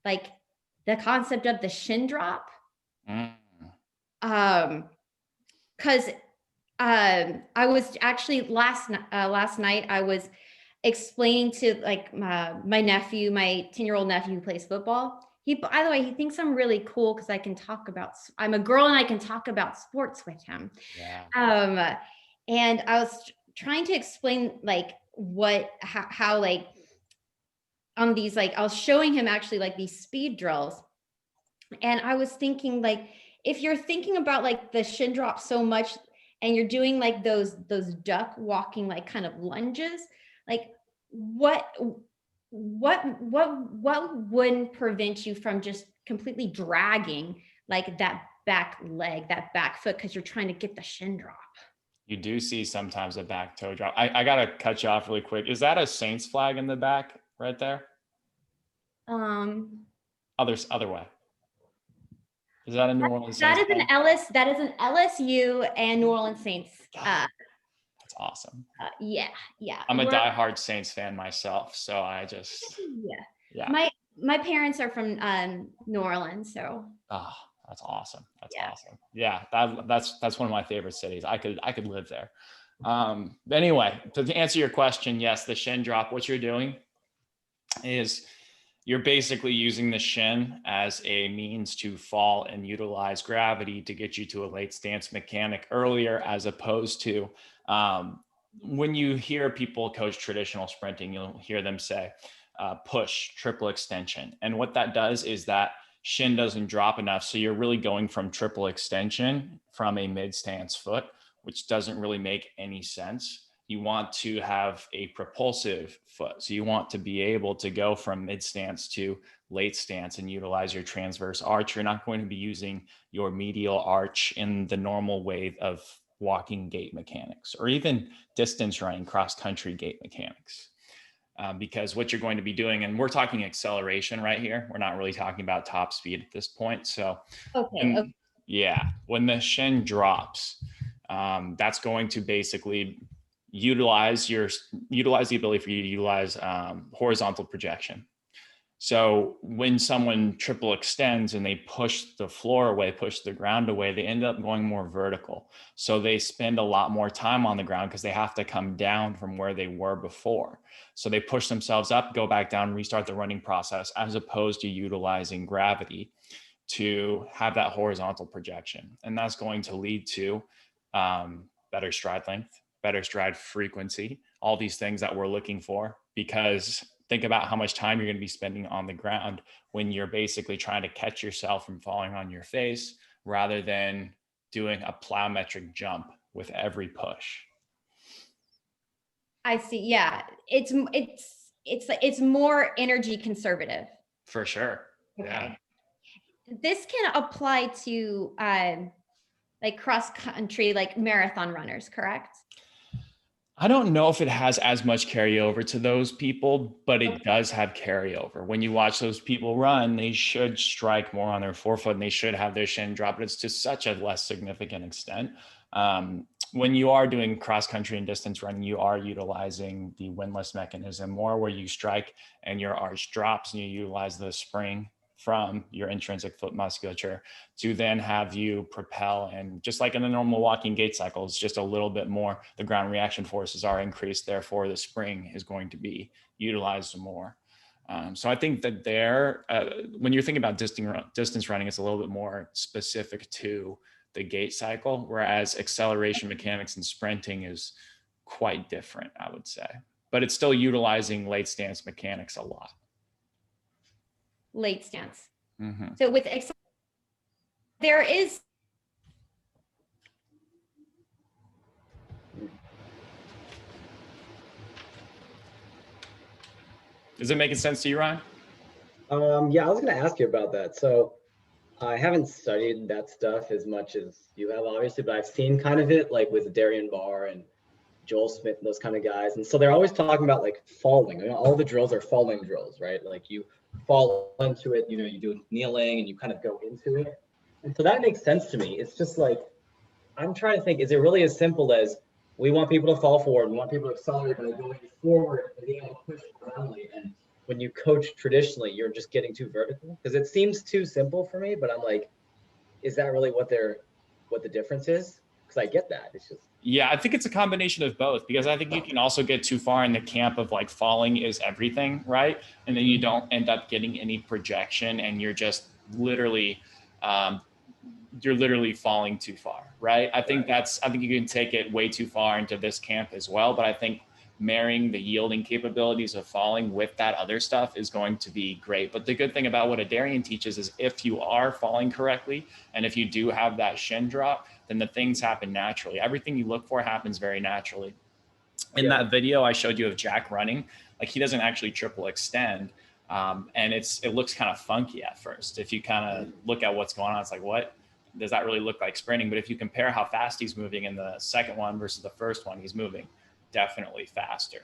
like the concept of the shin drop. Mm. Because I was actually last night I was explaining to like my nephew, my 10-year-old nephew who plays football. He, by the way, he thinks I'm really cool because I can talk about. I'm a girl and I can talk about sports with him. Yeah. And I was trying to explain like how like on these, like I was showing him actually like these speed drills, and I was thinking like, if you're thinking about like the shin drop so much and you're doing like those duck walking like kind of lunges, like what what wouldn't prevent you from just completely dragging like that back leg, that back foot, because you're trying to get the shin drop. You do see sometimes a back toe drop. I gotta cut you off really quick. Is that a Saints flag in the back right there? Um, Other way. Is that a New Orleans that Saints is an flag? That is an LSU and New Orleans Saints. That's awesome. Yeah, yeah. I'm a diehard Saints fan myself, so I just yeah. My parents are from New Orleans, so. Oh, that's awesome. That's awesome. Yeah, that's one of my favorite cities. I could live there. Anyway, to answer your question, yes, the shin drop. What you're doing is you're basically using the shin as a means to fall and utilize gravity to get you to a late stance mechanic earlier, as opposed to when you hear people coach traditional sprinting, you'll hear them say push, triple extension. And what that does is that shin doesn't drop enough. So you're really going from triple extension from a mid stance foot, which doesn't really make any sense. You want to have a propulsive foot. So you want to be able to go from mid stance to late stance and utilize your transverse arch. You're not going to be using your medial arch in the normal way of walking gait mechanics, or even distance running, cross country gait mechanics. Because what you're going to be doing, and we're talking acceleration right here, we're not really talking about top speed at this point. So Okay. yeah, when the shin drops, that's going to basically utilize the ability for you to utilize horizontal projection. So when someone triple extends and they push the floor away, push the ground away, they end up going more vertical. So they spend a lot more time on the ground because they have to come down from where they were before. So they push themselves up, go back down, restart the running process, as opposed to utilizing gravity to have that horizontal projection. And that's going to lead to better stride length, better stride frequency, all these things that we're looking for. Because think about how much time you're going to be spending on the ground when you're basically trying to catch yourself from falling on your face, rather than doing a plyometric jump with every push. I see. Yeah, it's more energy conservative. For sure. Okay. Yeah. This can apply to like cross country, like marathon runners, correct? I don't know if it has as much carryover to those people, but it does have carryover. When you watch those people run, they should strike more on their forefoot and they should have their shin drop, but it's to such a less significant extent. When you are doing cross country and distance running, you are utilizing the windlass mechanism more, where you strike and your arch drops and you utilize the spring from your intrinsic foot musculature to then have you propel. And just like in the normal walking gait cycle, it's just a little bit more, the ground reaction forces are increased, therefore the spring is going to be utilized more. So I think that when you're thinking about distance running, it's a little bit more specific to the gait cycle, whereas acceleration mechanics and sprinting is quite different, I would say. But it's still utilizing late stance mechanics a lot. Late stance. Mm-hmm. So with there is. Is it making sense to you, Ryan? Yeah, I was going to ask you about that. So I haven't studied that stuff as much as you have, obviously, but I've seen kind of it like with Darian Barr and Joel Smith and those kind of guys. And so they're always talking about like falling. You know, all the drills are falling drills, right? Like you fall into it, you know, you do kneeling and you kind of go into it. And so that makes sense to me. It's just like, I'm trying to think, is it really as simple as we want people to fall forward, we want people to accelerate by going forward and being able to push horizontally? And when you coach traditionally, you're just getting too vertical? Because it seems too simple for me, but I'm like, is that really what the difference is? Because I get that. It's just, Yeah, I think it's a combination of both, because I think you can also get too far in the camp of like falling is everything, right? And then you don't end up getting any projection, and you're just literally you're literally falling too far, right? I think Right. I think you can take it way too far into this camp as well, but I think marrying the yielding capabilities of falling with that other stuff is going to be great. But the good thing about what Adarian teaches is if you are falling correctly, and if you do have that shin drop, then the things happen naturally. Everything you look for happens very naturally. In Yeah. that video I showed you of Jack running, like he doesn't actually triple extend. And it looks kind of funky at first. If you kind of look at what's going on, it's like, what does that really look like sprinting? But if you compare how fast he's moving in the second one versus the first one, he's moving definitely faster.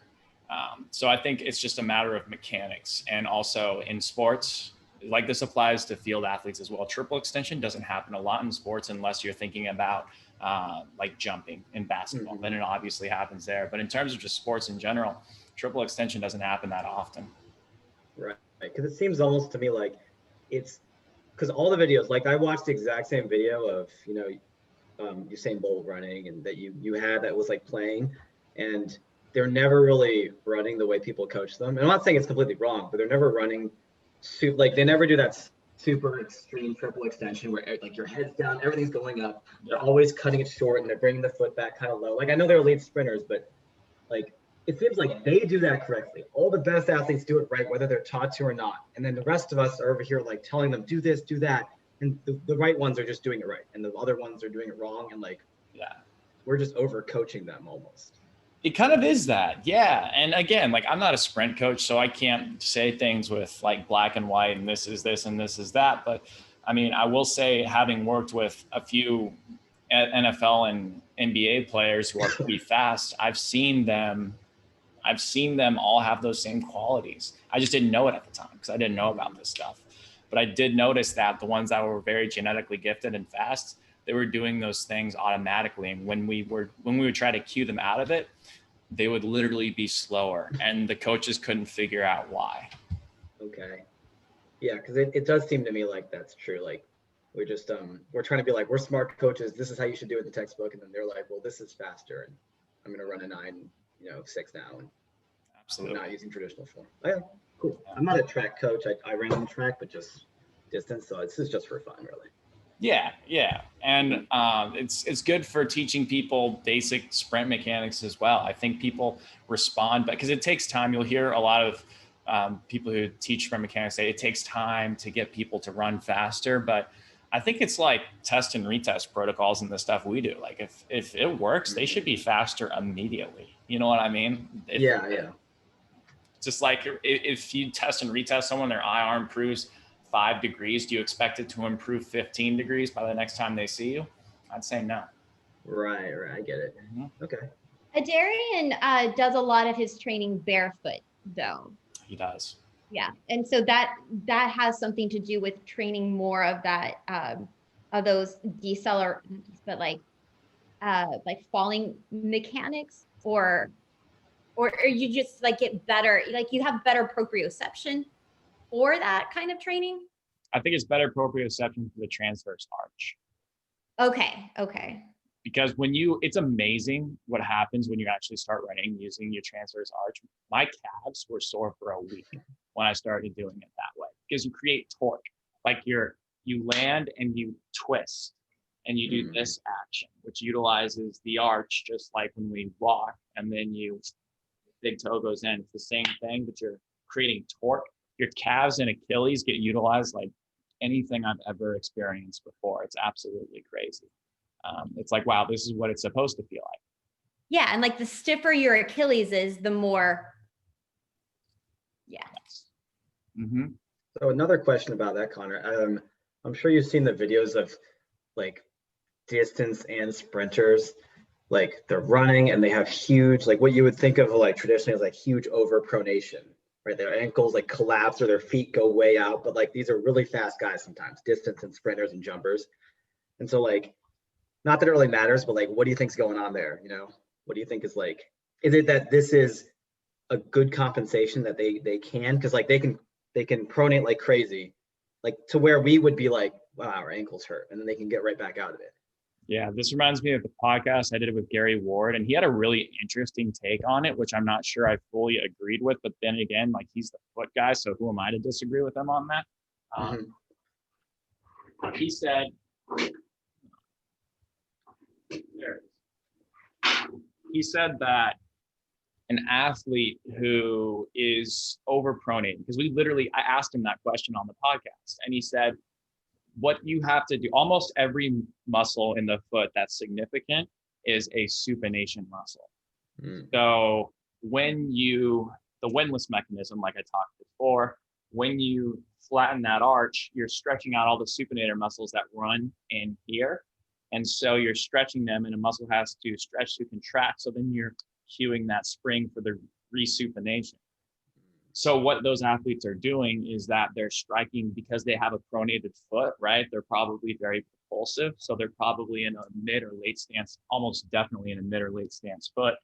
So I think it's just a matter of mechanics. And also in sports, like this applies to field athletes as well. Triple extension doesn't happen a lot in sports unless you're thinking about like jumping in basketball. Then it obviously happens there. But in terms of just sports in general, triple extension doesn't happen that often. Right. Because it seems almost to me like it's because all the videos, like I watched the exact same video of, Usain Bolt running and that you had that was like playing, and they're never really running the way people coach them. And I'm not saying it's completely wrong, but they're never running like they never do that super extreme triple extension where like your head's down, everything's going up. They're always cutting it short and they're bringing the foot back kind of low. Like I know they're elite sprinters, but like it seems like they do that correctly. All the best athletes do it right, whether they're taught to or not. And then the rest of us are over here like telling them, do this, do that. And the right ones are just doing it right. And the other ones are doing it wrong. And like, yeah, we're just over coaching them almost. It kind of is that. Yeah. And again, like I'm not a sprint coach, so I can't say things with like black and white and this is this and this is that. But I mean, I will say, having worked with a few NFL and NBA players who are pretty fast, I've seen them all have those same qualities. I just didn't know it at the time because I didn't know about this stuff. But I did notice that the ones that were very genetically gifted and fast, they were doing those things automatically. And when we would try to cue them out of it, they would literally be slower, and the coaches couldn't figure out why. Okay. Yeah, because it does seem to me like that's true. Like we're just we're trying to be like, we're smart coaches, this is how you should do it in the textbook, and then they're like, well, this is faster and I'm gonna run a 9.6 now, and Absolutely. not using traditional form. Oh, yeah, cool. I'm not a track coach. I ran on track, but just distance, so this is just for fun, really. Yeah, and it's good for teaching people basic sprint mechanics as well. I think people respond, because it takes time. You'll hear a lot of people who teach sprint mechanics say it takes time to get people to run faster, but I think it's like test and retest protocols and the stuff we do. Like if it works, they should be faster immediately. You know what I mean? Yeah. Just like if you test and retest someone, their IR improves 5 degrees, do you expect it to improve 15 degrees by the next time they see you? I'd say no. Right. I get it. Okay. Adarian does a lot of his training barefoot, though. He does. Yeah, and so that has something to do with training more of that of those but like falling mechanics, or you just like get better, like you have better proprioception for that kind of training. I think it's better proprioception for the transverse arch. Okay. Because it's amazing what happens when you actually start running using your transverse arch. My calves were sore for a week when I started doing it that way, because you create torque. Like you land and you twist and you do this action, which utilizes the arch, just like when we walk, and then big toe goes in. It's the same thing, but you're creating torque. Your calves and Achilles get utilized like anything I've ever experienced before. It's absolutely crazy. It's like, wow, this is what it's supposed to feel like. Yeah, and like the stiffer your Achilles is, the more. Yeah. Mm-hmm. So another question about that, Connor. I'm sure you've seen the videos of like distance and sprinters, like they're running and they have huge, like what you would think of like traditionally as like huge overpronation, right? Their ankles like collapse or their feet go way out, but like these are really fast guys sometimes, distance and sprinters and jumpers. And so like, not that it really matters, but like, what do you think's going on there? What do you think is like, is it that this is a good compensation that they can, because like they can pronate like crazy, like to where we would be like, wow, our ankles hurt, and then they can get right back out of it. Yeah, this reminds me of the podcast I did it with Gary Ward, and he had a really interesting take on it, which I'm not sure I fully agreed with. But then again, like he's the foot guy, so who am I to disagree with him on that? He said, he said that an athlete who is overpronating, because I asked him that question on the podcast, and he said, what you have to do, almost every muscle in the foot that's significant is a supination muscle. So the windlass mechanism, like I talked before, when you flatten that arch, you're stretching out all the supinator muscles that run in here. And so you're stretching them, and a muscle has to stretch to contract. So then you're cueing that spring for the resupination. So what those athletes are doing is that they're striking because they have a pronated foot, right? They're probably very propulsive. So they're probably in a mid or late stance, almost definitely in a mid or late stance foot.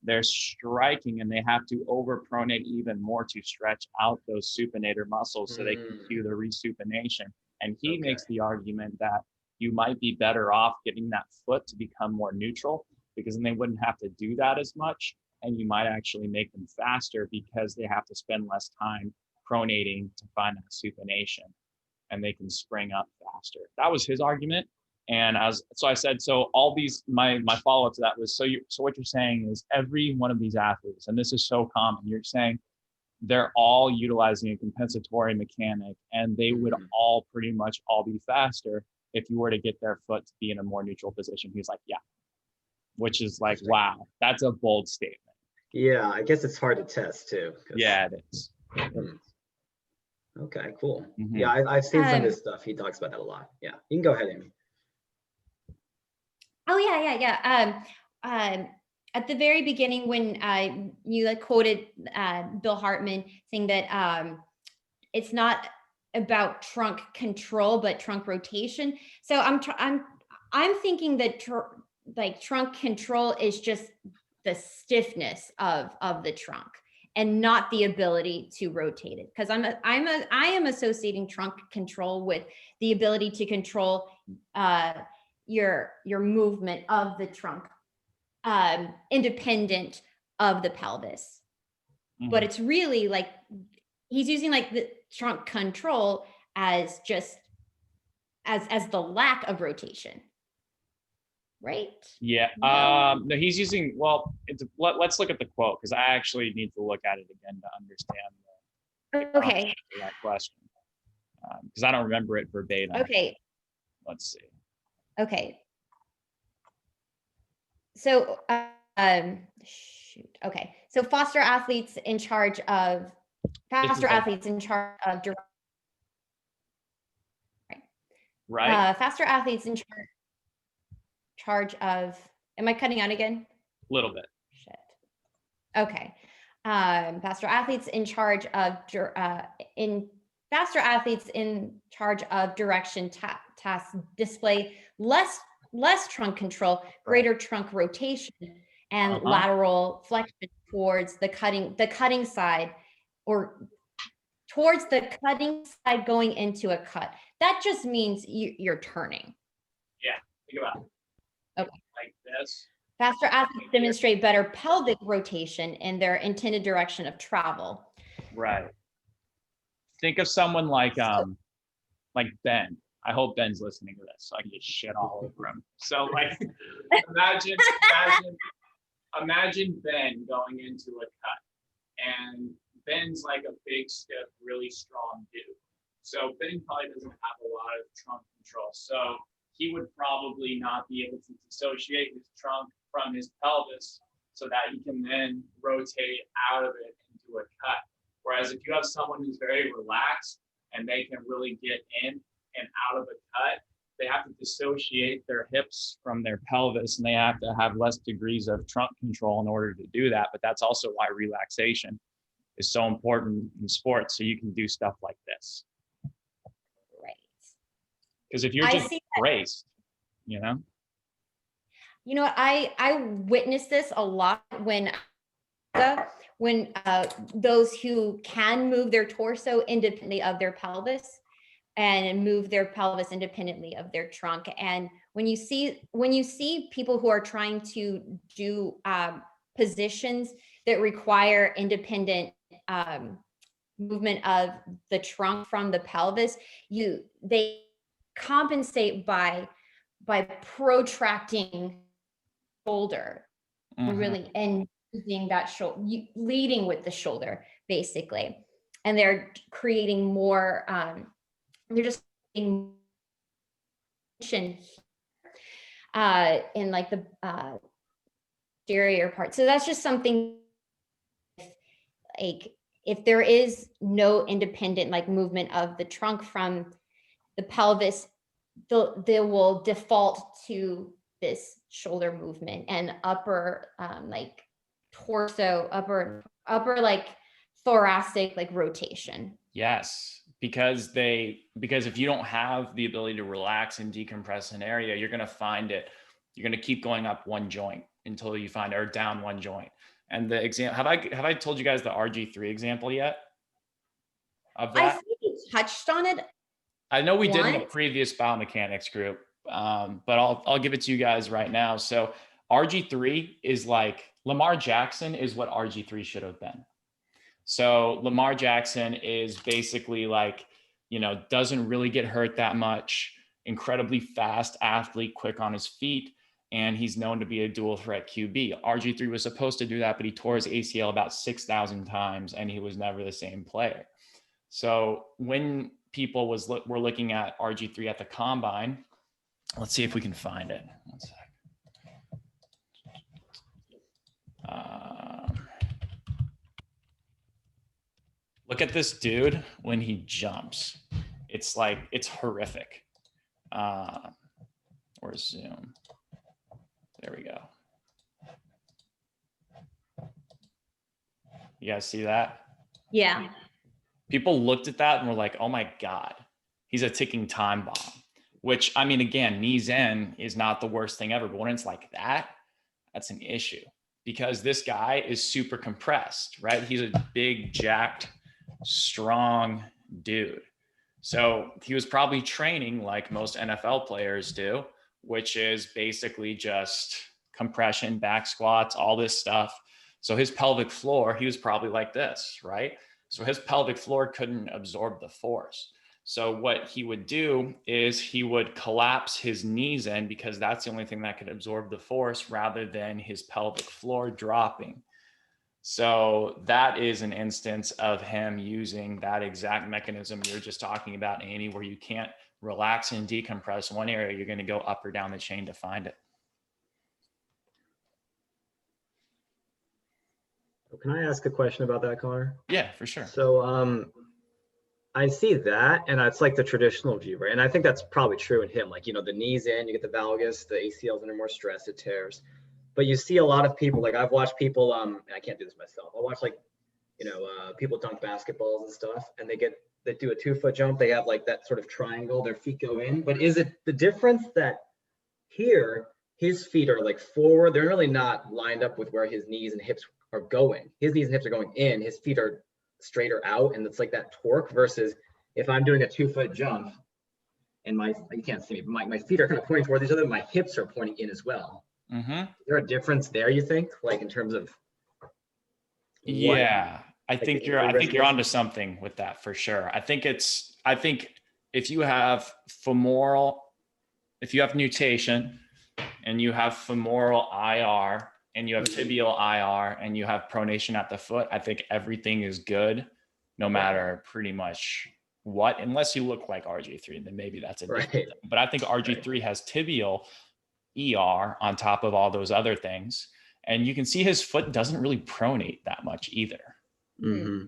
They're striking, and they have to overpronate even more to stretch out those supinator muscles so they can cue the resupination. And he makes the argument that you might be better off getting that foot to become more neutral, because then they wouldn't have to do that as much. And you might actually make them faster because they have to spend less time pronating to find that supination, and they can spring up faster. That was his argument. And I said, so all these, my follow-up to that was, so what you're saying is every one of these athletes, and this is so common, you're saying they're all utilizing a compensatory mechanic, and they would all pretty much all be faster if you were to get their foot to be in a more neutral position. He's like, yeah, which is like, wow, that's a bold statement. Yeah, I guess it's hard to test too. Yeah, it is. Okay, cool. Yeah, I've seen some of his stuff. He talks about that a lot. Yeah, you can go ahead, Amy. Oh yeah. At the very beginning, when you quoted Bill Hartman saying that it's not about trunk control but trunk rotation. So I'm thinking that trunk control is just the stiffness of the trunk and not the ability to rotate it, because I am associating trunk control with the ability to control your movement of the trunk independent of the pelvis. But it's really like he's using like the trunk control as just as the lack of rotation, right? Yeah. No, he's using, well, let's look at the quote, because I actually need to look at it again to understand the context of that question, because I don't remember it verbatim. Okay. Let's see. Okay. So, okay. So faster athletes in charge of Right. Faster athletes in charge of, am I cutting out again? A little bit. Shit. Okay. Faster athletes in charge of direction tasks display less trunk control, greater trunk rotation, and lateral flexion towards the cutting side, or towards the cutting side going into a cut. That just means you're turning. Yeah, think about it. Okay. Like this. Faster athletes demonstrate better pelvic rotation in their intended direction of travel. Right. Think of someone like Ben. I hope Ben's listening to this so I can get shit all over him. So like, imagine Ben going into a cut, and Ben's like a big, stiff, really strong dude. So Ben probably doesn't have a lot of trunk control. So he would probably not be able to dissociate his trunk from his pelvis so that he can then rotate out of it into a cut. Whereas if you have someone who's very relaxed and they can really get in and out of a cut, they have to dissociate their hips from their pelvis, and they have to have less degrees of trunk control in order to do that. But that's also why relaxation is so important in sports, so you can do stuff like this. Right. Because if you're just braced, you know? You know, I witnessed this a lot when when those who can move their torso independently of their pelvis and move their pelvis independently of their trunk. And when you see people who are trying to do positions that require independent movement of the trunk from the pelvis, they compensate by protracting shoulder, really, and using that shoulder, leading with the shoulder, basically. And they're creating more, they're just in like the posterior part. So that's just something, like, if there is no independent like movement of the trunk from the pelvis, they will default to this shoulder movement and upper like torso, upper like thoracic like rotation. Yes, because if you don't have the ability to relax and decompress an area, you're going to find it. You're going to keep going up one joint until you find, or down one joint. And the example, have I told you guys the RG3 example yet of that? I think you touched on it. I know we did in the previous biomechanics group, but I'll give it to you guys right now. So RG3 is like, Lamar Jackson is what RG3 should have been. So Lamar Jackson is basically like, doesn't really get hurt that much, incredibly fast athlete, quick on his feet, and he's known to be a dual threat QB. RG3 was supposed to do that, but he tore his ACL about 6,000 times, and he was never the same player. So when people were looking at RG3 at the combine, let's see if we can find it. One sec. Look at this dude when he jumps. It's like, it's horrific. Or zoom. There we go. You guys see that? Yeah. People looked at that and were like, oh my God, he's a ticking time bomb. Which, I mean, again, knees in is not the worst thing ever, but when it's like that, that's an issue. Because this guy is super compressed, right? He's a big, jacked, strong dude. So he was probably training like most NFL players do, which is basically just compression, back squats, all this stuff. So his pelvic floor, he was probably like this, right? So his pelvic floor couldn't absorb the force. So what he would do is he would collapse his knees in, because that's the only thing that could absorb the force, rather than his pelvic floor dropping. So that is an instance of him using that exact mechanism you're just talking about, Amy, where you can't relax and decompress one area, you're going to go up or down the chain to find it. Can I ask a question about that, Connor? Yeah, for sure. So I see that, and it's like the traditional view, right? And I think that's probably true in him. Like, the knees in, you get the valgus, the ACL's under more stress, it tears. But you see a lot of people, like I've watched people, and I can't do this myself. I'll watch like, people dunk basketballs and stuff, and they do a 2-foot jump. They have like that sort of triangle, their feet go in. But is it the difference that here, his feet are like forward? They're really not lined up with where his knees and hips are going. His knees and hips are going in, his feet are straighter out, and it's like that torque, versus if I'm doing a 2-foot jump and you can't see me, but my feet are kind of pointing towards each other, my hips are pointing in as well. Mm-hmm. Is there a difference there, you think, like in terms of Yeah, I think you're onto something with that for sure. I think if you have nutation and you have femoral IR and you have tibial IR and you have pronation at the foot, I think everything is good, no matter pretty much what, unless you look like RG3, then maybe that's a different thing. But I think RG3 has tibial ER on top of all those other things. And you can see his foot doesn't really pronate that much either. Mm-hmm.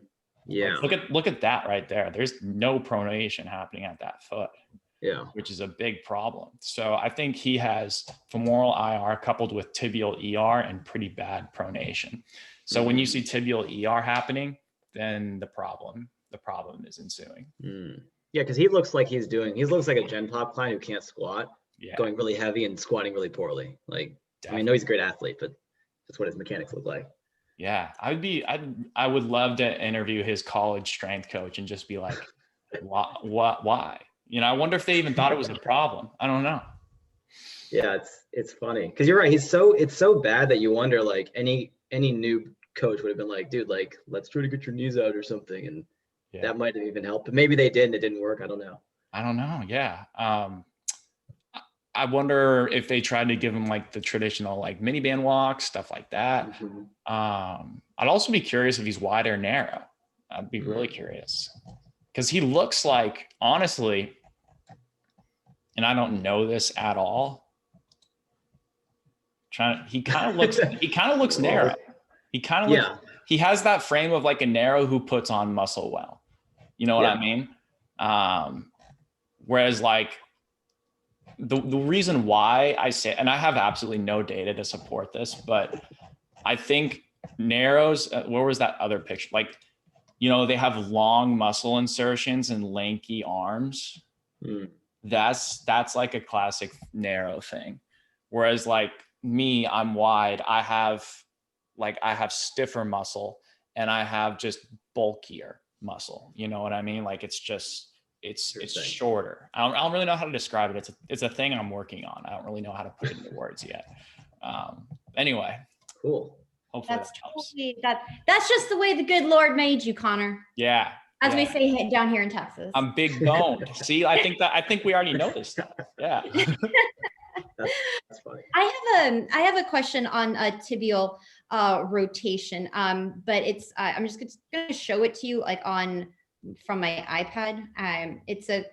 Yeah. Look at that right there. There's no pronation happening at that foot. Yeah. Which is a big problem. So I think he has femoral IR coupled with tibial ER and pretty bad pronation. So when you see tibial ER happening, then the problem is ensuing. Yeah, because he looks like he looks like a Gen Pop client who can't squat, going really heavy and squatting really poorly. Like, definitely. I mean, I know he's a great athlete, but that's what his mechanics look like. Yeah, I would love to interview his college strength coach and just be like, why? You know, I wonder if they even thought it was a problem. I don't know. Yeah, it's funny because you're right. It's so bad that you wonder like any new coach would have been like, dude, like let's try to get your knees out or something, and Yeah. that might have even helped. But maybe they did and it didn't work. I don't know. I don't know. Yeah. I wonder if they tried to give him like the traditional like mini band walks, stuff like that. Mhm. I'd also be curious if he's wide or narrow. I'd be really curious because he looks like, honestly, and I don't know this at all. He kind of looks narrow. He kind of looks, Yeah. he has that frame of like a narrow who puts on muscle well. You know what I mean? Whereas like the reason why I say, and I have absolutely no data to support this, but I think narrows, where was that other picture? Like, you know, they have long muscle insertions and lanky arms. Mm. That's like a classic narrow thing. Whereas like me, I'm wide. I have stiffer muscle and I have just bulkier muscle. You know what I mean? Like it's shorter. I don't really know how to describe it. It's a thing I'm working on. I don't really know how to put it into words yet. Anyway, Cool. hopefully That's that helps. totally that's just the way the good Lord made you, Connor. Yeah. As we say down here in Texas. I'm big boned. See, I think we already know this stuff. Yeah. That's funny. I have a question on tibial rotation, but it's I'm just going to show it to you like from my iPad. It's a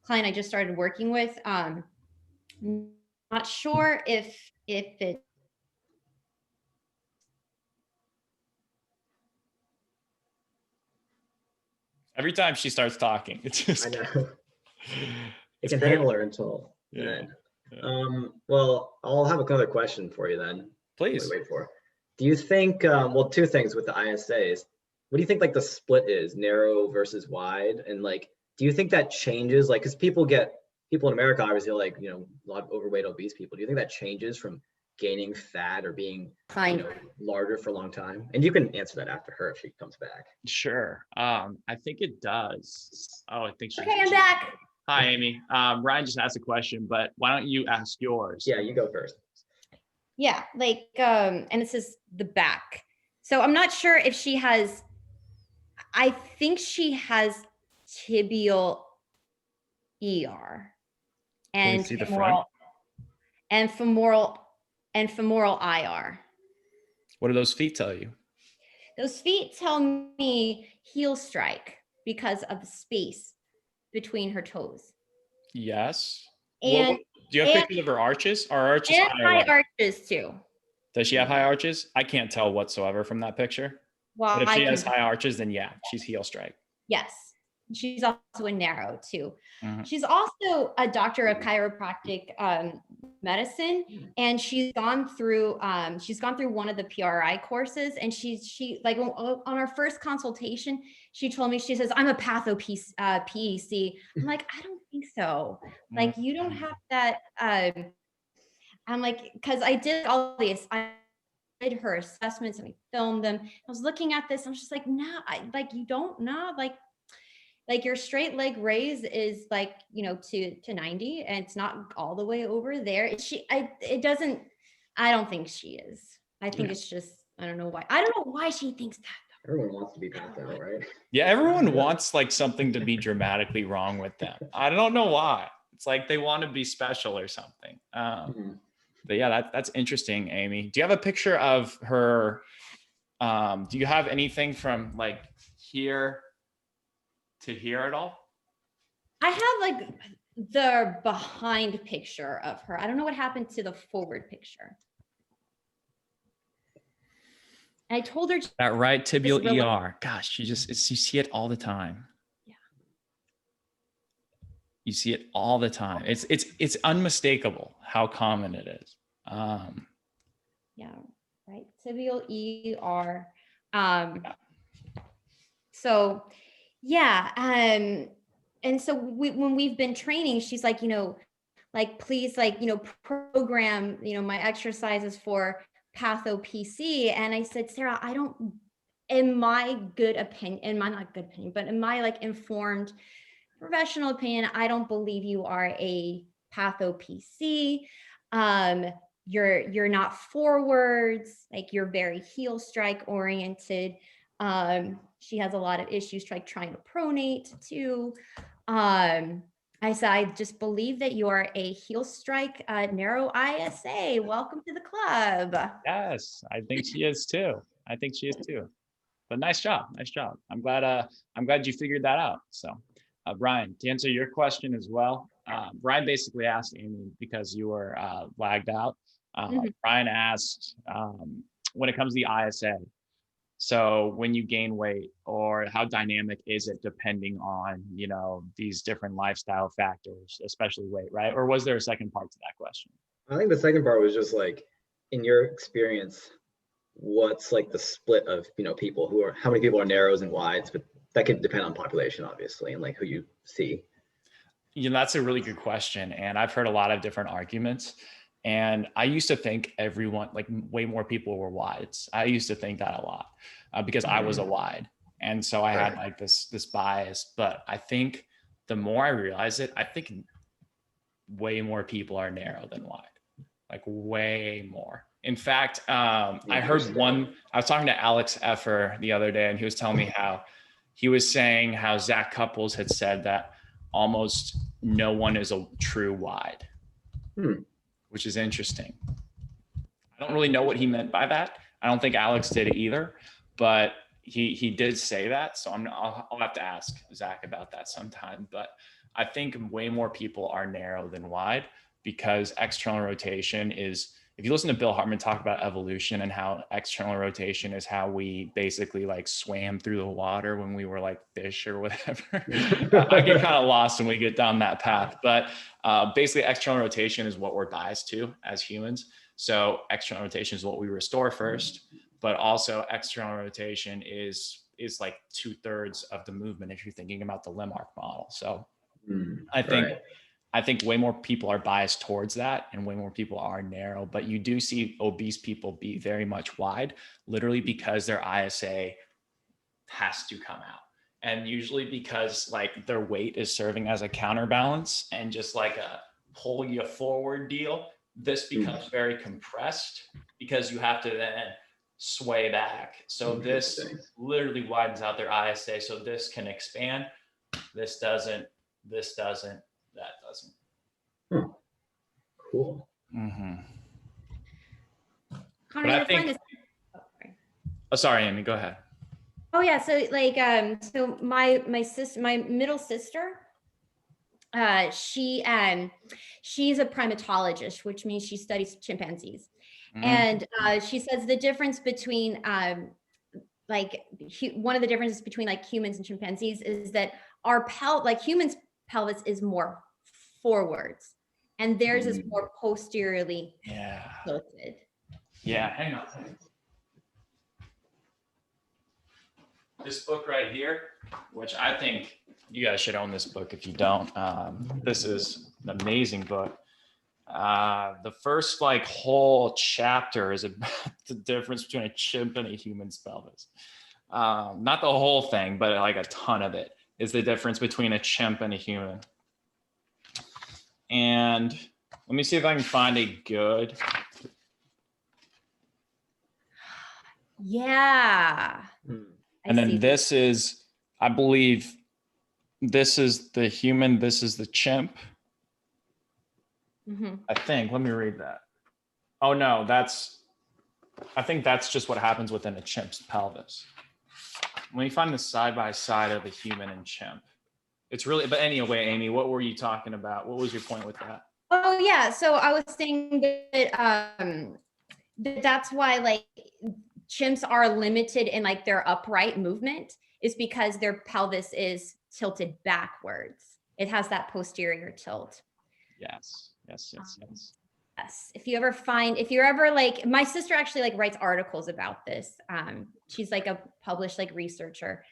client I just started working with. Not sure if it. Every time she starts talking, it's just. I know. It It's can great. handle her until then. Well, I'll have another question for you then. Please. Wait for. Do you think, well, two things with the ISAs. What do you think like the split is, narrow versus wide? And like, do you think that changes? Like, because people in America obviously like, you know, a lot of overweight, obese people. Do you think that changes from gaining fat or being larger for a long time? And you can answer that after her if she comes back. Sure. I think it does. Oh, I think she's. Okay, I'm back. Hi, Amy. Ryan just asked a question, but why don't you ask yours? Yeah, you go first. Yeah, like, and this is the back. So I'm not sure if she has, I think she has tibial ER and see the front? femoral IR. What do those feet tell you? Those feet tell me heel strike because of the space between her toes. Yes. And do you have pictures of her arches? Are her arches high arches too. Does she have high arches? I can't tell whatsoever from that picture. Well, but if she has high arches, then yeah, she's heel strike. Yes. She's also a narrow too. Mm-hmm. She's also a doctor of chiropractic medicine, and she's gone through one of the PRI courses. And she like on our first consultation, she told me, she says, "I'm a patho PEC." I'm like, I don't think so. Like, you don't have that. I'm like, because I did all these. I did her assessments and we filmed them. I was looking at this. I'm just like, no, you don't know, like your straight leg raise is like, you know, to 90, and it's not all the way over there. I don't think she is. I think it's just, I don't know why she thinks that. Everyone wants to be patho, right? Yeah, everyone wants like something to be dramatically wrong with them. I don't know why. It's like they want to be special or something. But yeah, that's interesting, Amy. Do you have a picture of her? Do you have anything from like here to here at all? I have like the behind picture of her. I don't know what happened to the forward picture. And I told her that right tibial ER. Gosh, you see it all the time. Yeah. You see it all the time. It's unmistakable how common it is. Yeah, right. Tibial ER. So yeah, and so when we've been training, she's like, you know, like, please, like, you know, program, you know, my exercises for patho PC. And I said, Sarah, I don't, in my good opinion, in my not good opinion, but in my like informed professional opinion, I don't believe you are a patho PC. You're not forwards, like you're very heel strike oriented. She has a lot of issues like trying to pronate too. I said, I just believe that you are a heel strike narrow ISA. Welcome to the club. Yes, I think she is too. I think she is too. But nice job, nice job. I'm glad you figured that out. So, Brian, to answer your question as well, Brian basically asked Amy because you were lagged out. Brian asked when it comes to the ISA. So when you gain weight, or how dynamic is it depending on, you know, these different lifestyle factors, especially weight, right? Or was there a second part to that question? I think the second part was just like, in your experience, what's like the split of, you know, people who are, how many people are narrows and wides, but that could depend on population, obviously, and like who you see. You know, that's a really good question. And I've heard a lot of different arguments. And I used to think everyone, like way more people were wides. I used to think that a lot because I was a wide. And so I had like this bias. But I think the more I realize it, I think way more people are narrow than wide, like way more. In fact, I heard one, I was talking to Alex Effer the other day, and he was telling me how he was saying how Zach Couples had said that almost no one is a true wide, which is interesting. I don't really know what he meant by that. I don't think Alex did either, but he did say that. So I'll have to ask Zach about that sometime. But I think way more people are narrow than wide because external rotation is, if you listen to Bill Hartman talk about evolution and how external rotation is how we basically like swam through the water when we were like fish or whatever. I get kind of lost when we get down that path, but basically external rotation is what we're biased to as humans. So external rotation is what we restore first, but also external rotation is like 2/3 of the movement if you're thinking about the Lamarck model. So I think way more people are biased towards that and way more people are narrow, but you do see obese people be very much wide, literally because their ISA has to come out. And usually because like their weight is serving as a counterbalance and just like a pull you forward deal, this becomes very compressed because you have to then sway back. So this literally widens out their ISA. So this can expand, this doesn't, that doesn't. Cool. Connor, But I you'll find think, this. oh, sorry, Amy, go ahead. Oh yeah, so like so my middle sister, she's a primatologist, which means she studies chimpanzees. And she says the difference between one of the differences between like humans and chimpanzees is that our humans' pelvis is more forwards and theirs is more posteriorly tilted. Yeah, hang on. This book right here, which I think you guys should own this book if you don't. This is an amazing book. The first like whole chapter is about the difference between a chimp and a human's pelvis. Not the whole thing, but like a ton of it is the difference between a chimp and a human. And let me see if I can find a good. Yeah. And then this is, I believe, this is the human, this is the chimp. I think, let me read that. Oh no, I think that's just what happens within a chimp's pelvis. When you find the side by side of a human and chimp, it's really, but anyway, Amy, what were you talking about? What was your point with that? Oh yeah, so I was saying that that's why like chimps are limited in like their upright movement is because their pelvis is tilted backwards. It has that posterior tilt. Yes. Yes. If you're ever like, my sister actually like writes articles about this. She's like a published like researcher.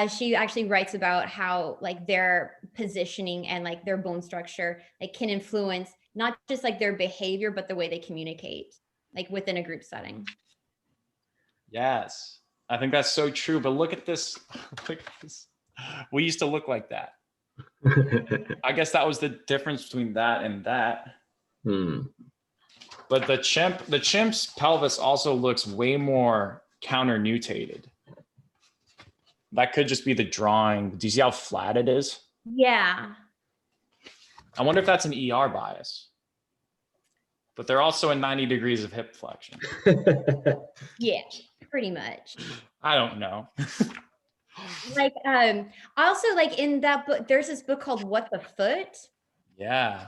She actually writes about how like their positioning and like their bone structure like can influence not just like their behavior, but the way they communicate. like within a group setting. Yes, I think that's so true. But look at this. Look at this. We used to look like that. I guess that was the difference between that and that. But the chimp's pelvis also looks way more counter-nutated. That could just be the drawing. Do you see how flat it is? Yeah. I wonder if that's an ER bias. But they're also in 90 degrees of hip flexion. Yeah, pretty much. I don't know. Like, also like in that book, there's this book called What the Foot. Yeah.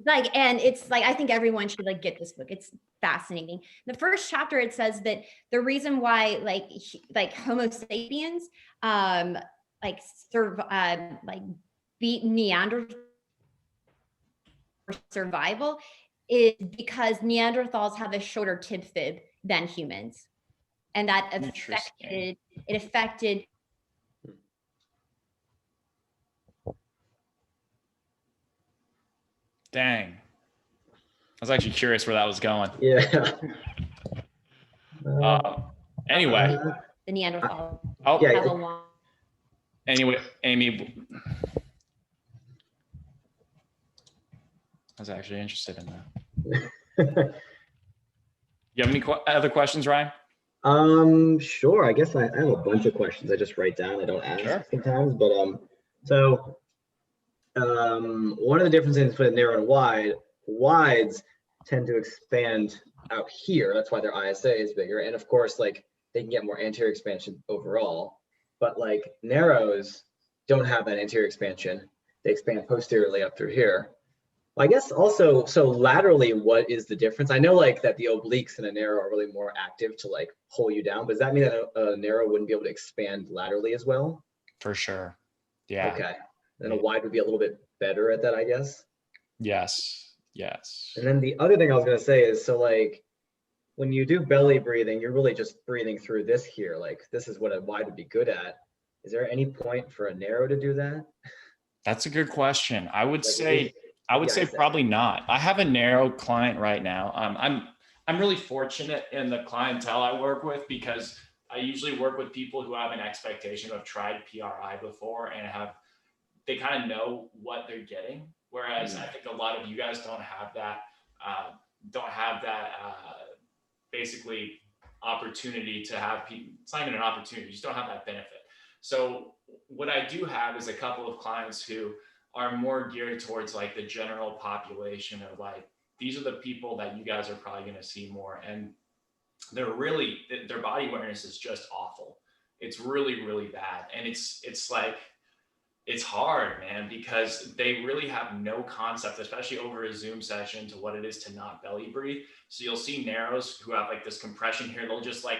Like, and it's like, I think everyone should like get this book. It's fascinating. The first chapter, it says that the reason why like Homo sapiens, beat Neanderthal survival is because Neanderthals have a shorter tib fib than humans. And that affected Dang. I was actually curious where that was going. Yeah. Anyway. the Neanderthal. Oh, Yeah. Have a long. Anyway, Amy, I was actually interested in that. You have any other questions, Ryan? Sure. I guess I have a bunch of questions I just write down. I don't ask Sure. sometimes, but one of the differences between narrow and wide, wides tend to expand out here. That's why their ISA is bigger. And of course, like they can get more anterior expansion overall, but like narrows don't have that anterior expansion. They expand posteriorly up through here. I guess also, so laterally, what is the difference? I know like that the obliques in a narrow are really more active to like pull you down, but does that mean that a narrow wouldn't be able to expand laterally as well? For sure. Yeah. Okay. Then a wide would be a little bit better at that, I guess. Yes. Yes. And then the other thing I was gonna say is, so like when you do belly breathing, you're really just breathing through this here. Like this is what a wide would be good at. Is there any point for a narrow to do that? That's a good question. I would Like, say probably not. I have a narrow client right now. I'm really fortunate in the clientele I work with because I usually work with people who have an expectation, who have tried PRI before and they kind of know what they're getting. Whereas I think a lot of you guys don't have that basically opportunity to have people. It's not even an opportunity. You just don't have that benefit. So what I do have is a couple of clients who are more geared towards like the general population of like, these are the people that you guys are probably going to see more. And their body awareness is just awful. It's really, really bad. And it's like, it's hard, man, because they really have no concept, especially over a Zoom session, to what it is to not belly breathe. So you'll see narrows who have like this compression here. They'll just like,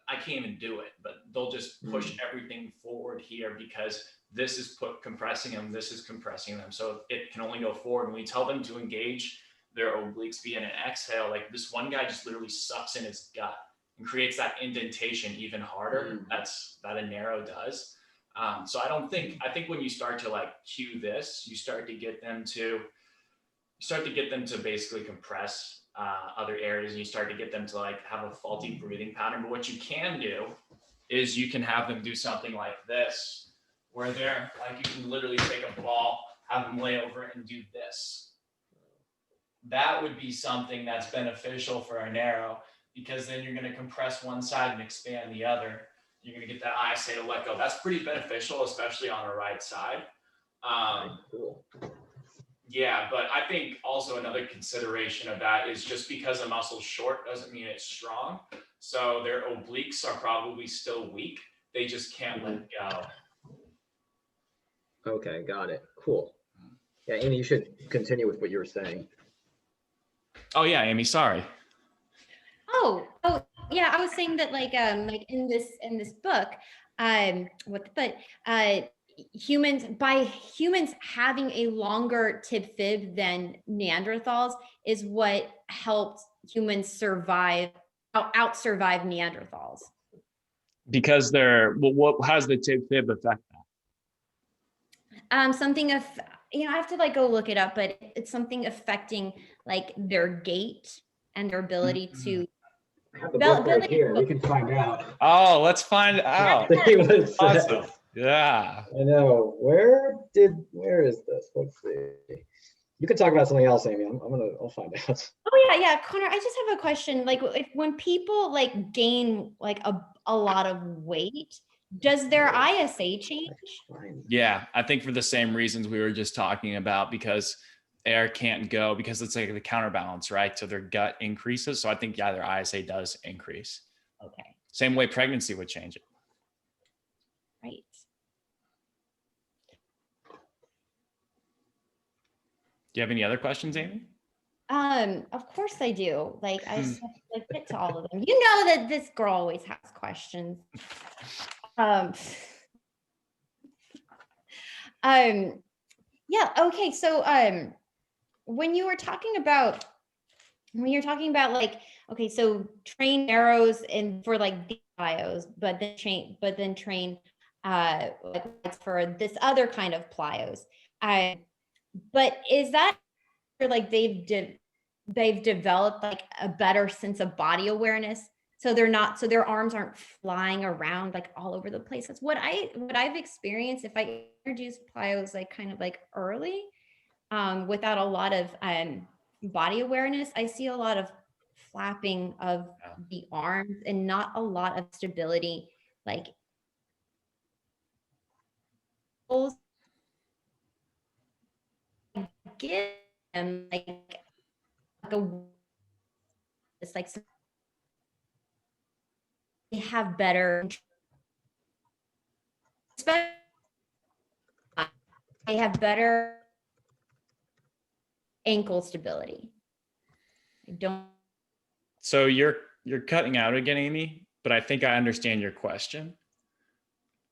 I can't even do it, but they'll just push everything forward here because this is compressing them. This is compressing them. So it can only go forward. And we tell them to engage their obliques via an exhale. Like this one guy just literally sucks in his gut and creates that indentation even harder. That a narrow does. So I think when you start to like cue this, you start to get them to basically compress other areas, and you start to get them to like have a faulty breathing pattern. But what you can do is you can have them do something like this, where they're like, you can literally take a ball, have them lay over it and do this. That would be something that's beneficial for a narrow, because then you're going to compress one side and expand the other. You're going to get that ISA to let go. That's pretty beneficial, especially on the right side. Cool. Yeah, but I think also another consideration of that is just because a muscle's short doesn't mean it's strong. So their obliques are probably still weak. They just can't let go. Okay, got it. Cool. Yeah, Amy, you should continue with what you were saying. Oh yeah, Amy, sorry. Oh, yeah. I was saying that like in this book, humans having a longer tib fib than Neanderthals is what helped humans out survive Neanderthals. Because how does the tib fib affect that? Something of, I have to like go look it up, but it's something affecting like their gait and their ability to I have the book right ability here. to We can find out. I have the book right ability here. to We can find out. Oh, let's find out. See what it says. Awesome. Yeah. I know. Where is this? Let's see. You can talk about something else, Amy. I'll find out. Oh yeah, Connor, I just have a question. Like when people like gain like a lot of weight, does their ISA change? Yeah, I think for the same reasons we were just talking about, because air can't go, because it's like the counterbalance, right? So their gut increases. So I think, yeah, their ISA does increase. Okay, Same way pregnancy would change it. right. Do you have any other questions, Amy? Of course I do. Like I just have to like get to all of them. You know that this girl always has questions. Um, yeah, okay. So when you're talking about like, okay, so train arrows and for like the plyos, but then train like for this other kind of plyos. But is that like they've developed like a better sense of body awareness, so their arms aren't flying around like all over the place? That's what I've experienced. If I introduce plyos like kind of like early, without a lot of body awareness, I see a lot of flapping of the arms and not a lot of stability, like give them like a, it's like they have better, they have better ankle stability. I don't. So you're cutting out again, Amy, but I think I understand your question.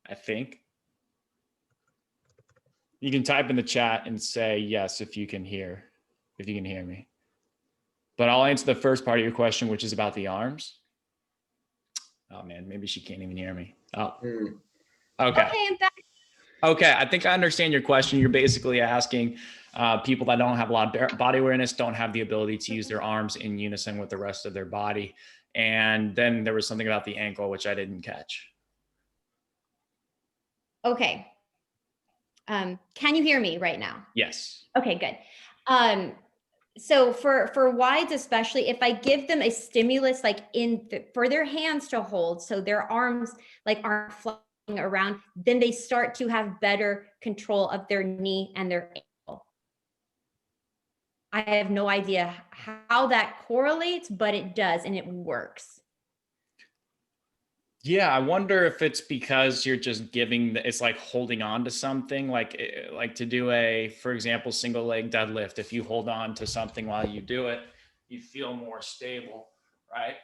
I think you can type in the chat and say yes if you can hear me. But I'll answer the first part of your question, which is about the arms. Oh man, maybe she can't even hear me. Oh, okay. Okay, I'm back. Okay, I think I understand your question. You're basically asking people that don't have a lot of body awareness, don't have the ability to use their arms in unison with the rest of their body. And then there was something about the ankle, which I didn't catch. Okay. Can you hear me right now? Yes. Okay, good. So for wides, especially if I give them a stimulus, like for their hands to hold, so their arms like aren't flying around, then they start to have better control of their knee and their ankle. I have no idea how that correlates, but it does, and it works. Yeah, I wonder if it's because you're just it's like holding on to something, like to do for example, single leg deadlift. If you hold on to something while you do it, you feel more stable, right?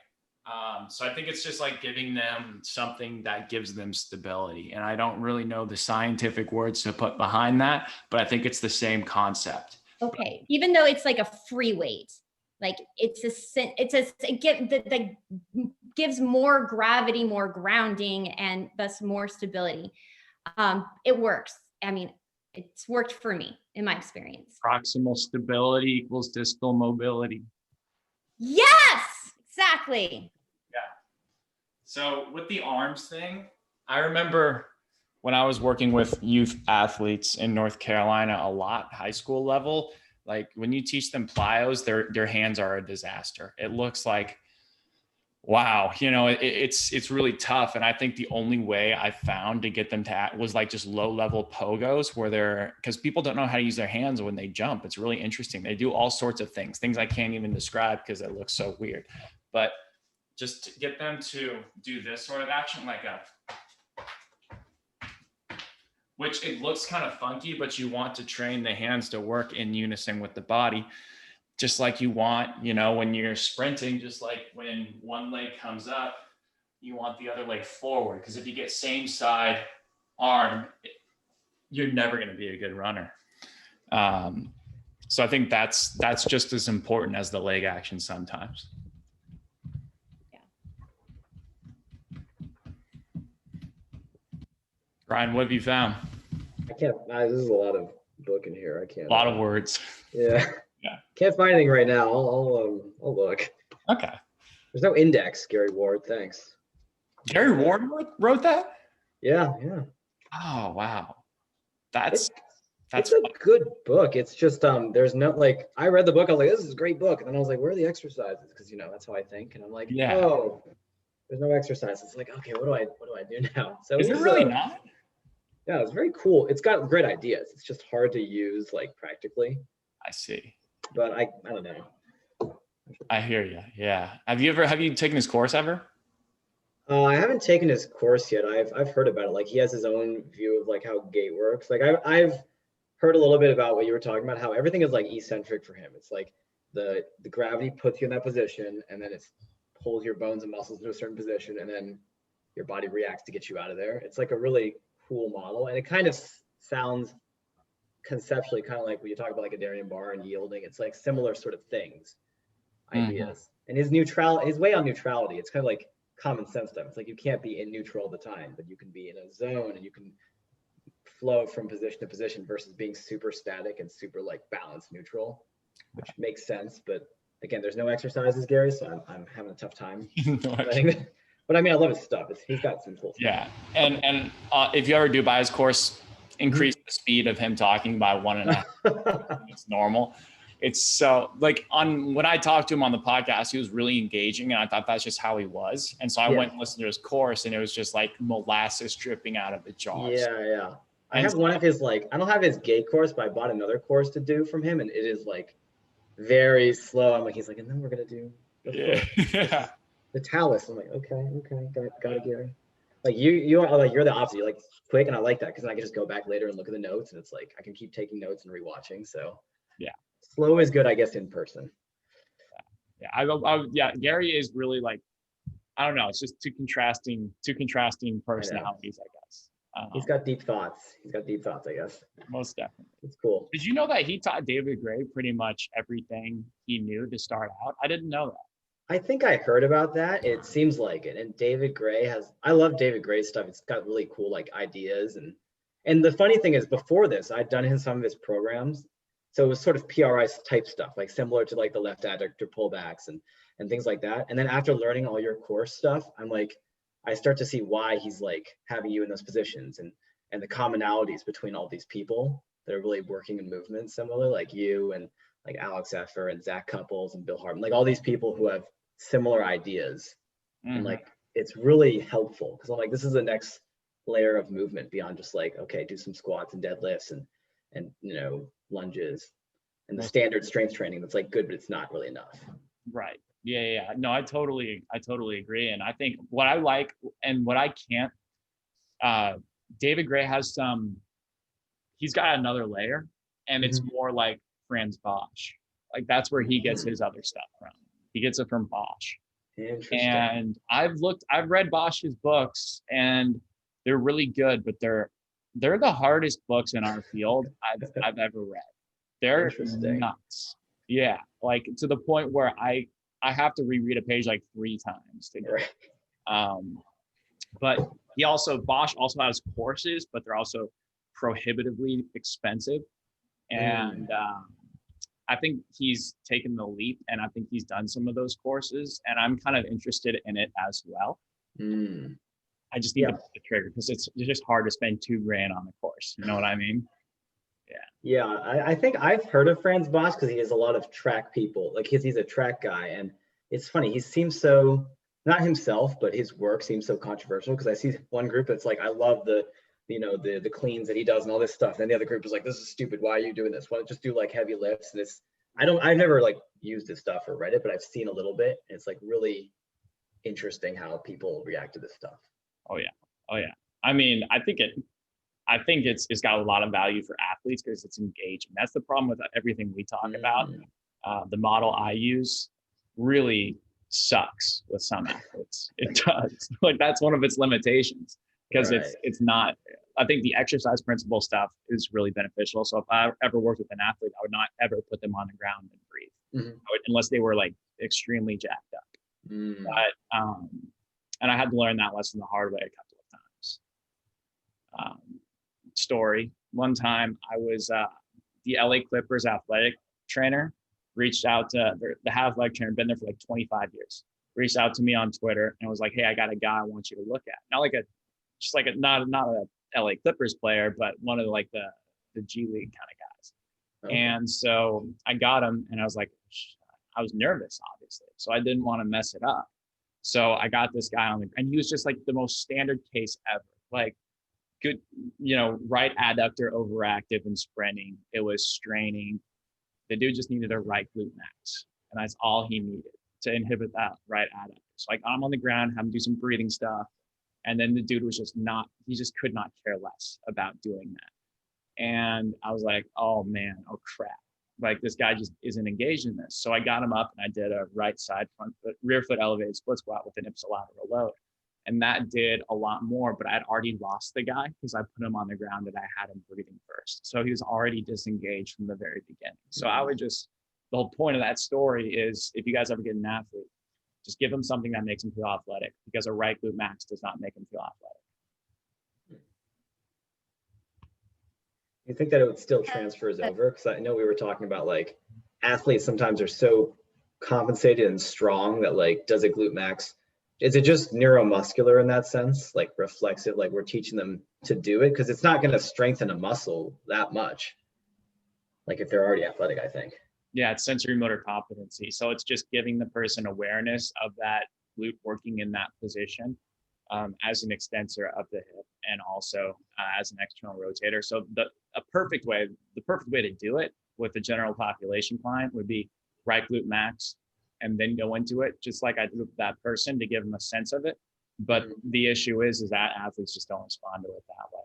So I think it's just like giving them something that gives them stability. And I don't really know the scientific words to put behind that, but I think it's the same concept. Okay, even though it's like a free weight, like it gives more gravity, more grounding, and thus more stability. It works. I mean, it's worked for me in my experience. Proximal stability equals distal mobility. Yes, exactly. Yeah. So with the arms thing, I remember when I was working with youth athletes in North Carolina a lot, high school level, like when you teach them plyos, their hands are a disaster. It looks like, wow, it's really tough. And I think the only way I found to get them to act was like just low level pogos because people don't know how to use their hands when they jump. It's really interesting. They do all sorts of things I can't even describe because it looks so weird. But just to get them to do this sort of action, like which it looks kind of funky, but you want to train the hands to work in unison with the body. Just like you want, when you're sprinting, just like when one leg comes up, you want the other leg forward. Because if you get same side arm, you're never going to be a good runner. So I think that's just as important as the leg action sometimes. Ryan, what have you found? I can't. This is a lot of book in here. I can't. A lot of words. Yeah. Yeah. Can't find anything right now. I'll look. Okay. There's no index, Gary Ward. Thanks. Gary Ward wrote that? Yeah. Oh, wow. It's That's it's a good book. It's just there's no like I read the book, I was like, this is a great book. And then I was like, where are the exercises? Because that's how I think. And I'm like, yeah. oh, there's no exercises. It's like, okay, what do I do now? So Is it it was, really not? yeah, it's very cool. It's got great ideas. It's just hard to use like practically. I see. But I don't know. I hear you. Yeah. Have you taken his course ever? I haven't taken his course yet. I've heard about it. Like he has his own view of like how gait works. Like I've heard a little bit about what you were talking about, how everything is like eccentric for him. It's like the gravity puts you in that position, and then it pulls your bones and muscles into a certain position, and then your body reacts to get you out of there. It's like a really cool model, and it kind of sounds conceptually kind of like when you talk about like a Darien bar and yielding. It's like similar sort of things, ideas. And his way on neutrality, it's kind of like common sense stuff. It's like you can't be in neutral all the time, but you can be in a zone and you can flow from position to position versus being super static and super like balanced neutral, which makes sense. But again, there's no exercises, Gary, so I'm having a tough time. But I mean, I love his stuff. He's got some cool stuff. Yeah. And if you ever do buy his course, increase the speed of him talking by 1.5. It's normal. It's so like when I talked to him on the podcast, he was really engaging, and I thought that's just how he was. And so I went and listened to his course, and it was just like molasses dripping out of the jars. Yeah. I have one of his I don't have his gait course, but I bought another course to do from him, and it is like very slow. I'm like, he's like, and then we're gonna do the talus. I'm like, okay, got it, Gary. Like you are like you're the opposite. You're like quick, and I like that because I can just go back later and look at the notes, and it's like I can keep taking notes and rewatching. So yeah. Slow is good, I guess, in person. Yeah, Gary is really like, I don't know. It's just two contrasting personalities, I guess. He's got deep thoughts. I guess. Most definitely. It's cool. Did you know that he taught David Gray pretty much everything he knew to start out? I didn't know that. I think I heard about that. It seems like it. And David Gray I love David Gray's stuff. It's got really cool like ideas. And the funny thing is before this, I'd done some of his programs. So it was sort of PRI type stuff, like similar to like the left adductor pullbacks and things like that. And then after learning all your course stuff, I'm like, I start to see why he's like having you in those positions and the commonalities between all these people that are really working in movement similar, like you and like Alex Effer and Zach Couples and Bill Hartman, like all these people who have similar ideas. And like, it's really helpful because I'm like, this is the next layer of movement beyond just like, okay, do some squats and deadlifts and lunges and the standard strength training that's like good, but it's not really enough. Right. Yeah. No, I totally agree. And I think what I like and what I can't, David Gray has he's got another layer, and it's more like Franz Bosch. Like that's where he gets his other stuff from. He gets it from Bosch. Interesting. And I've read Bosch's books, and they're really good, but they're the hardest books in our field I've ever read. They're nuts. Yeah, like to the point where I have to reread a page like 3 times to get it. But Bosch also has courses, but they're also prohibitively expensive. And I think he's taken the leap, and I think he's done some of those courses, and I'm kind of interested in it as well. I just need to pull the trigger because it's just hard to spend $2,000 on the course. You know what I mean? Yeah. I think I've heard of Franz Bosch because he has a lot of track people. Like he's a track guy, and it's funny. He seems so not himself, but his work seems so controversial because I see one group that's like, I love the cleans that he does and all this stuff. And then the other group is like, this is stupid. Why are you doing this? Why don't you just do like heavy lifts? And I've never like used this stuff or read it, but I've seen a little bit. And it's like really interesting how people react to this stuff. Oh yeah. I mean, I think it's got a lot of value for athletes because it's engaging. That's the problem with everything we talk about. The model I use really sucks with some athletes. It does. Like that's one of its limitations because it's not. I think the exercise principle stuff is really beneficial. So if I ever worked with an athlete, I would not ever put them on the ground and breathe, unless they were like extremely jacked up. But and I had to learn that lesson the hard way a couple of times. Story. One time I was the LA Clippers athletic trainer, reached out to the Have leg trainer, been there for like 25 years, reached out to me on Twitter and was like, hey, I got a guy I want you to look at. Not like not a LA Clippers player, but one of like the G League kind of guys. Okay. And so I got him and I was like, I was nervous, obviously. So I didn't want to mess it up. So I got this guy and he was just like the most standard case ever. Like good, right adductor overactive and sprinting. It was straining. The dude just needed a right glute max. And that's all he needed to inhibit that right adductor. So like I'm on the ground, have him do some breathing stuff. And then the dude was he just could not care less about doing that. And I was like, oh man, oh crap. Like this guy just isn't engaged in this. So I got him up and I did a right side front foot, rear foot elevated split squat with an ipsilateral load. And that did a lot more, but I'd already lost the guy because I put him on the ground and I had him breathing first. So he was already disengaged from the very beginning. So I would the whole point of that story is if you guys ever get an athlete, just give him something that makes him feel athletic because a right glute max does not make him feel athletic. You think that it would still transfers over? Because I know we were talking about like athletes sometimes are so compensated and strong that like, does a glute max, is it just neuromuscular in that sense? Like reflexive, like we're teaching them to do it? Because it's not going to strengthen a muscle that much. Like if they're already athletic, I think. Yeah, it's sensory motor competency. So it's just giving the person awareness of that glute working in that position as an extensor of the hip and also as an external rotator. So the perfect way to do it with the general population client would be right glute max and then go into it, just like I did with that person to give them a sense of it. But the issue is that athletes just don't respond to it that way.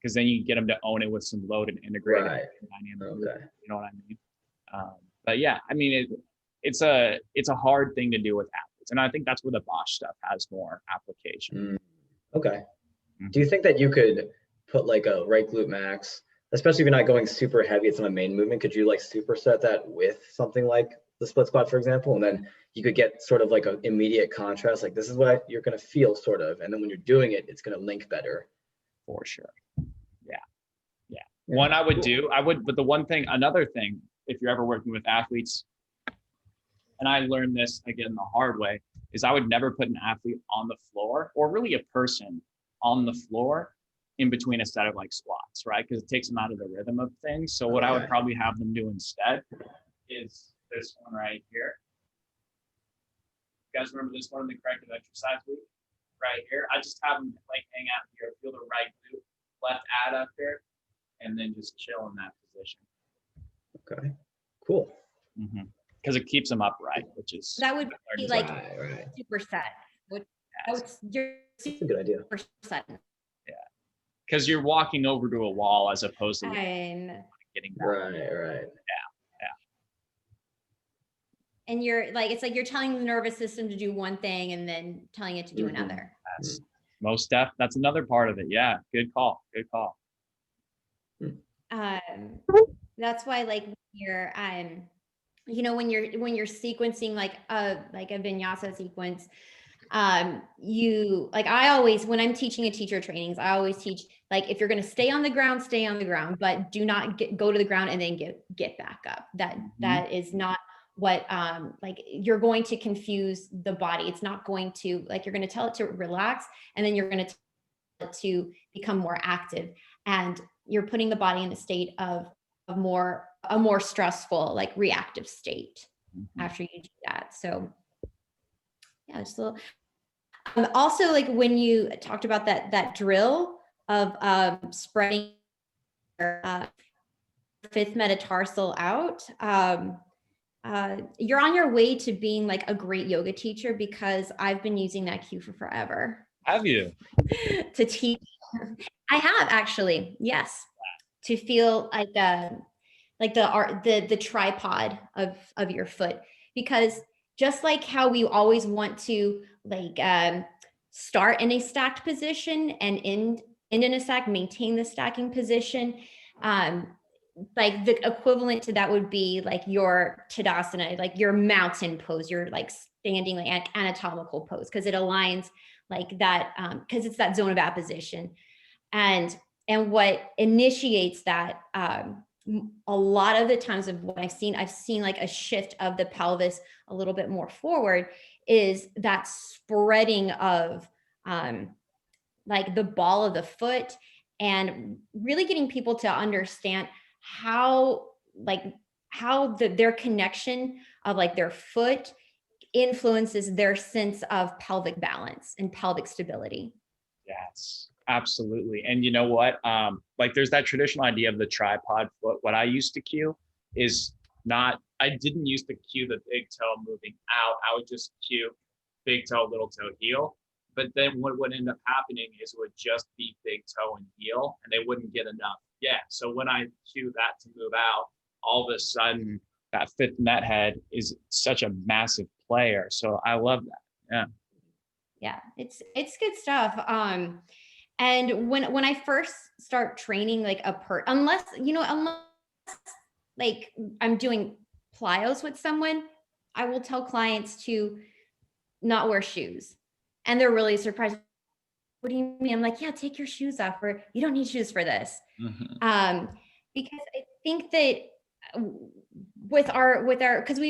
Because then you get them to own it with some load and integrate it dynamic. Okay. You know what I mean? But yeah, I mean, it's a hard thing to do with athletes. And I think that's where the Bosch stuff has more application. Okay. Do you think that you could put like a right glute max, especially if you're not going super heavy, it's on a main movement, could you like superset that with something like the split squat, for example? And then you could get sort of like an immediate contrast, like this is what you're going to feel sort of. And then when you're doing it, it's going to link better. For sure. Yeah. One I would do, but another thing, if you're ever working with athletes, and I learned this again the hard way, is I would never put an athlete on the floor or really a person on the floor in between a set of like squats, right? Because it takes them out of the rhythm of things. So what I would probably have them do instead is this one right here. You guys remember this one in the corrective exercise week? Right here. I just have them like hang out here, feel the right glute, left adductor, and then just chill in that position. Okay, cool. Because it keeps them upright, which is that would be like right. superset. That's a good idea. Superset. Yeah, because you're walking over to a wall as opposed to getting down. Right. Yeah. And you're like, it's like you're telling the nervous system to do one thing and then telling it to do another. That's another part of it. Yeah, good call. That's why like you're when you're sequencing like a vinyasa sequence, you like, I always, when I'm teaching a teacher trainings, I always teach like, if you're going to stay on the ground, but do not go to the ground and then get back up. That is not what like you're going to confuse the body. It's not going to, like, you're going to tell it to relax and then you're going to tell it to become more active, and you're putting the body in a state of a more stressful, like reactive state after you do that. So yeah, just a little. Also, like when you talked about that drill of spreading fifth metatarsal out, you're on your way to being like a great yoga teacher, because I've been using that cue for forever. Have you? To teach. I have actually, yes. To feel like the tripod of your foot, because just like how we always want to like start in a stacked position and end in a stack, maintain the stacking position. Like the equivalent to that would be like your Tadasana, like your mountain pose, your like standing like anatomical pose, because it aligns like that, because it's that zone of apposition. And what initiates that a lot of the times of what I've seen like a shift of the pelvis a little bit more forward, is that spreading of like the ball of the foot, and really getting people to understand how like their connection of like their foot influences their sense of pelvic balance and pelvic stability. Yes, absolutely. And you know what? Like there's that traditional idea of the tripod foot. What I used to cue is not, I didn't used to cue the big toe moving out. I would just cue big toe, little toe, heel. But then what would end up happening is it would just be big toe and heel, and they wouldn't get enough. Yeah. So when I cue that to move out, all of a sudden that fifth net head is such a massive player. So I love that. Yeah. Yeah, it's good stuff. And when I first start training like unless like I'm doing plyos with someone, I will tell clients to not wear shoes. And they're really surprised. What do you mean? I'm like, yeah, take your shoes off, or you don't need shoes for this. Mhm. Because I think that with our, because we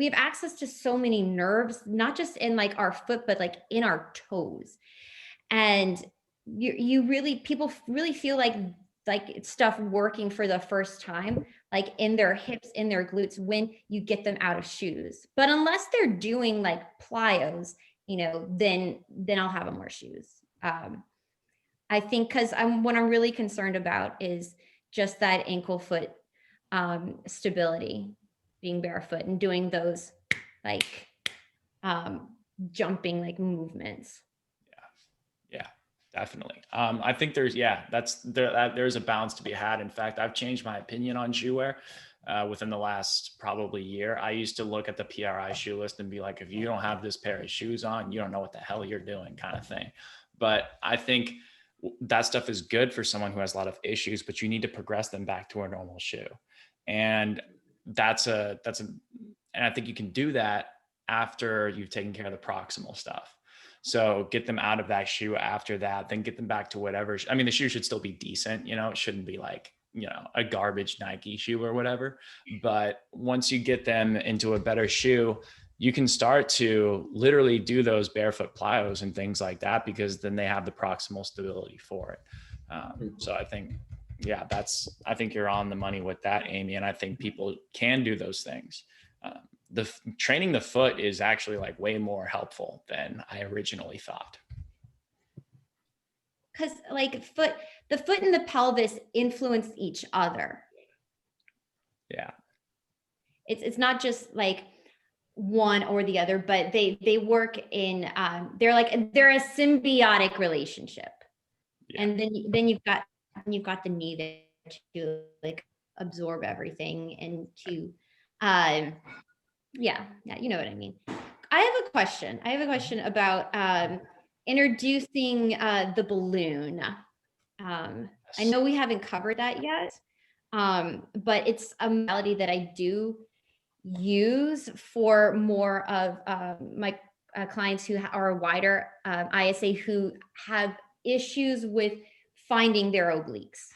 have access to so many nerves, not just in like our foot, but like in our toes. And you really, people really feel like it's stuff working for the first time, like in their hips, in their glutes, when you get them out of shoes. But unless they're doing like plyos, then I'll have them wear shoes. I think because what I'm really concerned about is just that ankle foot stability, being barefoot and doing those like jumping like movements. Yeah, definitely. I think there's a balance to be had. In fact, I've changed my opinion on shoe wear within the last probably year. I used to look at the PRI shoe list and be like, if you don't have this pair of shoes on, you don't know what the hell you're doing, kind of thing. But I think that stuff is good for someone who has a lot of issues, but you need to progress them back to a normal shoe. And and I think you can do that after you've taken care of the proximal stuff. So get them out of that shoe after that, then get them back to whatever. I mean, the shoe should still be decent, it shouldn't be like, a garbage Nike shoe or whatever. But once you get them into a better shoe, you can start to literally do those barefoot plyos and things like that, because then they have the proximal stability for it. So I think, yeah, I think you're on the money with that, Amy. And I think people can do those things. Training the foot is actually like way more helpful than I originally thought. Because like the foot and the pelvis influence each other. Yeah. It's not just like one or the other, but they work in they're a symbiotic relationship. Yeah. And then you've got the knee there to like absorb everything and to yeah, you know what I mean. I have a question about introducing the balloon. I know we haven't covered that yet, but it's a modality that I do use for more of my clients who are wider ISA, who have issues with finding their obliques.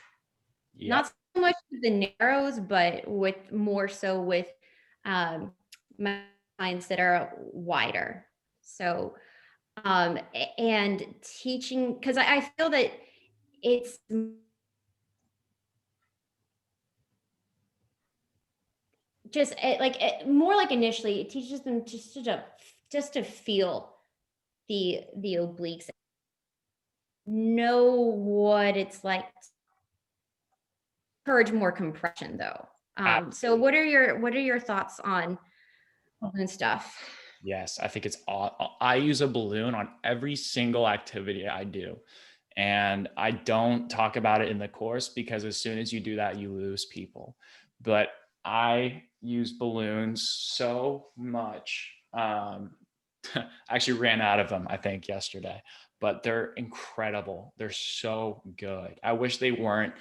Yep. Not so much the narrows, but with more so with my clients that are wider. So, and teaching, because I feel that it's just more like initially, it teaches them just to feel the obliques, know what it's like. Encourage more compression though. So what are your thoughts on balloon stuff? Yes, I think I use a balloon on every single activity I do. And I don't talk about it in the course, because as soon as you do that, you lose people. But I use balloons so much. I actually ran out of them, I think, yesterday, but they're incredible. They're so good. I wish they weren't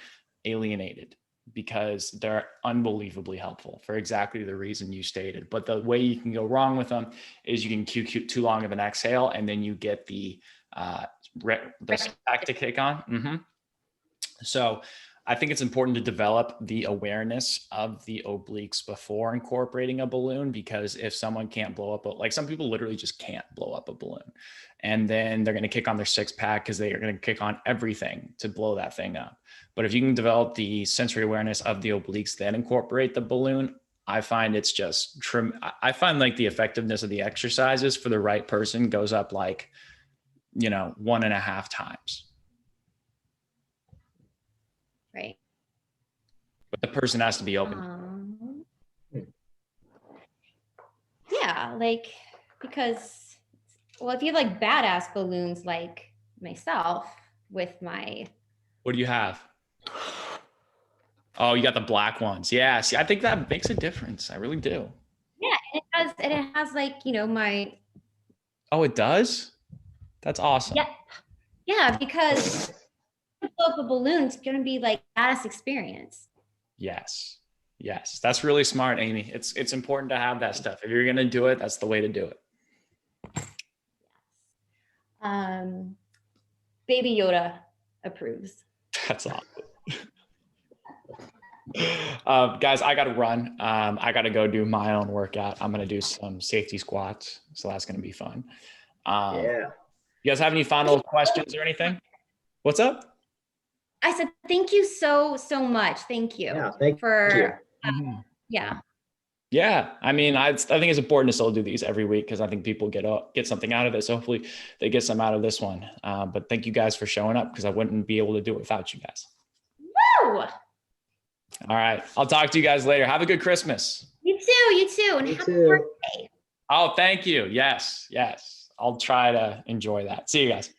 alienated, because they're unbelievably helpful for exactly the reason you stated. But the way you can go wrong with them is you can cue too long of an exhale, and then you get the stack to kick on. Mm-hmm. So I think it's important to develop the awareness of the obliques before incorporating a balloon, because if someone can't blow up, like some people literally just can't blow up a balloon, and then they're going to kick on their six pack because they are going to kick on everything to blow that thing up. But if you can develop the sensory awareness of the obliques, then incorporate the balloon, I find it's just I find like the effectiveness of the exercises for the right person goes up like, 1.5 times. Right. But the person has to be open. Yeah, like, because, well, if you have like badass balloons like myself with my. What do you have? Oh, you got the black ones. Yeah. See, I think that makes a difference. I really do. Yeah, and it has like, my. Oh, it does? That's awesome. Yeah. Yeah, because blow up a balloon, it's going to be like badass experience. Yes. That's really smart, Amy. It's important to have that stuff. If you're going to do it, that's the way to do it. Baby Yoda approves. That's awesome. Guys, I got to run. I got to go do my own workout. I'm going to do some safety squats. So that's going to be fun. Yeah. You guys have any final questions or anything? What's up? I said, thank you so much. Thank you. Yeah, thank you. Yeah. Yeah. I mean, I think it's important to still do these every week because I think people get something out of it. So hopefully they get some out of this one. But thank you guys for showing up because I wouldn't be able to do it without you guys. Woo! All right. I'll talk to you guys later. Have a good Christmas. You too. And happy birthday. Oh, thank you. Yes. I'll try to enjoy that. See you guys.